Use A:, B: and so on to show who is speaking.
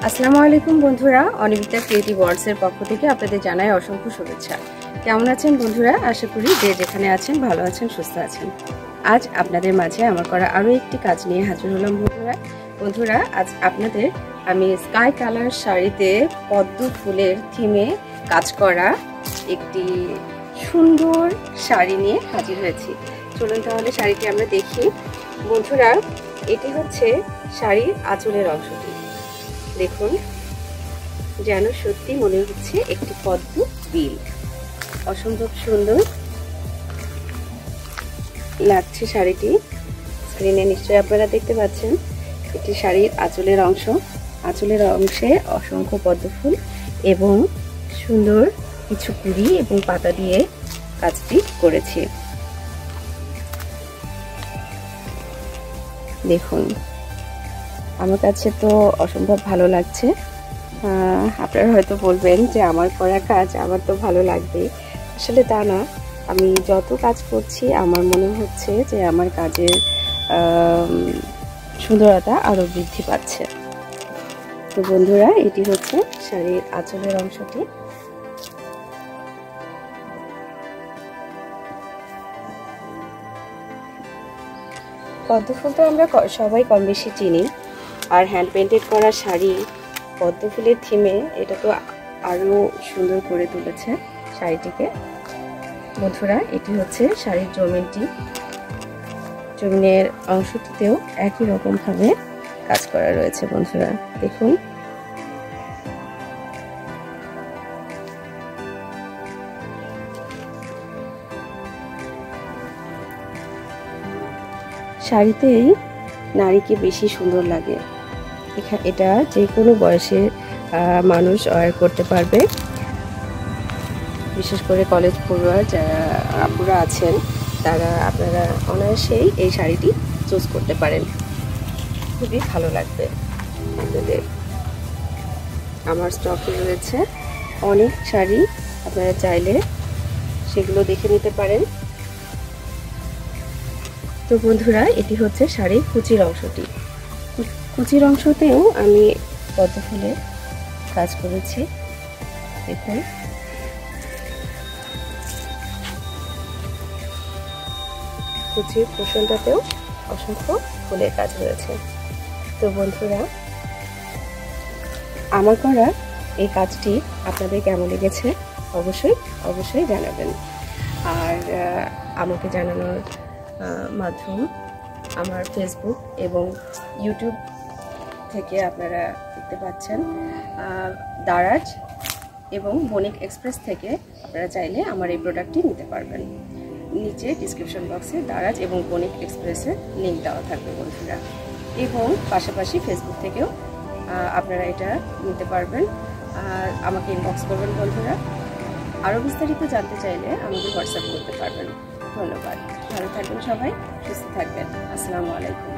A: আসসালামু আলাইকুম বন্ধুরা, অনিবিতা ক্রিয়েটিভ ওয়ার্ল্ডসের পক্ষ থেকে আপনাদের জানাই অসংখ্য শুভেচ্ছা। কেমন আছেন বন্ধুরা? আশা করি যে যেখানে আছেন ভালো আছেন, সুস্থ আছেন। আজ আপনাদের মাঝে আমার করা আরও একটি কাজ নিয়ে হাজির হলাম বন্ধুরা। আজ আপনাদের আমি স্কাই কালার শাড়িতে পদ্ম ফুলের থিমে কাজ করা একটি সুন্দর শাড়ি নিয়ে হাজির হয়েছি। চলুন তাহলে শাড়িটি আমরা দেখি। বন্ধুরা, এটি হচ্ছে শাড়ির আঁচলের অংশটি। দেখুন, যেন সত্যি মনে হচ্ছে একটি পদ্ম বিল। অসম্ভব সুন্দর লাগছে শাড়িটি। স্ক্রিনে নিশ্চয়ই আপনারা দেখতে পাচ্ছেন এটি শাড়ির আঁচলের অংশ। আঁচলের অংশে অসংখ্য পদ্ম ফুল এবং সুন্দর কিছু কুড়ি এবং পাতা দিয়ে কাজটি করেছি। দেখুন, আমার কাছে তো অসম্ভব ভালো লাগছে। আপনারা হয়তো বলবেন যে আমার করা কাজ আমার তো ভালো লাগবে। আসলে তা না, আমি যত কাজ করছি আমার মনে হচ্ছে যে আমার কাজের সুন্দরতা আরও বৃদ্ধি পাচ্ছে। তো বন্ধুরা, এটি হচ্ছে শাড়ির আঁচলের অংশটি। পদ্ম ফুল তো আমরা সবাই কম বেশি চিনি, আর হ্যান্ড পেন্টেড করা শাড়ি পদ্ম ফুলের থিমে এটা তো আরও সুন্দর করে তুলেছে শাড়িটিকে। বন্ধুরা, এটি হচ্ছে শাড়ির জমিনটি। জমিনের অংশটিতেও একই রকমভাবে কাজ করা রয়েছে। বন্ধুরা দেখুন, শাড়িতেই নারীকে বেশি সুন্দর লাগে। এটা যে কোনো বয়সের মানুষ ওয়্যার করতে পারবে। বিশেষ করে কলেজ পড়ুয়া যারা আপুরা আছেন আপনারা অনায়াসেই এই শাড়িটি চুজ করতে পারেন। খুবই ভালো লাগবে আপনাদের। আমার স্টকে রয়েছে অনেক শাড়ি, আপনারা চাইলে সেগুলো দেখে নিতে পারেন। তো বন্ধুরা, এটি হচ্ছে শাড়ির কুচির অংশটি। কুচির অংশতেও আমি পদ্ম ফুলের কাজ করেছি। দেখুন, কুচির পোষণটাতেও অসংখ্য ফুলের কাজ রয়েছে। তো বন্ধুরা, আমার করা এই কাজটি আপনাদের কেমন লেগেছে অবশ্যই জানাবেন। আর আমাকে জানানোর মাধ্যম আমার ফেসবুক এবং ইউটিউব থেকে আপনারা দেখতে পাচ্ছেন। দারাজ এবং বণিক এক্সপ্রেস থেকে আপনারা চাইলে আমার এই প্রোডাক্টটি নিতে পারবেন। নিচে ডিসক্রিপশন বক্সে দারাজ এবং বণিক এক্সপ্রেসের লিঙ্ক দেওয়া থাকবে বন্ধুরা। এবং পাশাপাশি ফেসবুক থেকেও আপনারা এটা নিতে পারবেন। আর আমাকে ইনবক্স করবেন বন্ধুরা। আরও বিস্তারিত জানতে চাইলে আমাকে হোয়াটসঅ্যাপ করতে পারবেন। ধন্যবাদ। ভালো থাকবেন সবাই, সুস্থ থাকবেন। আসসালামু আলাইকুম।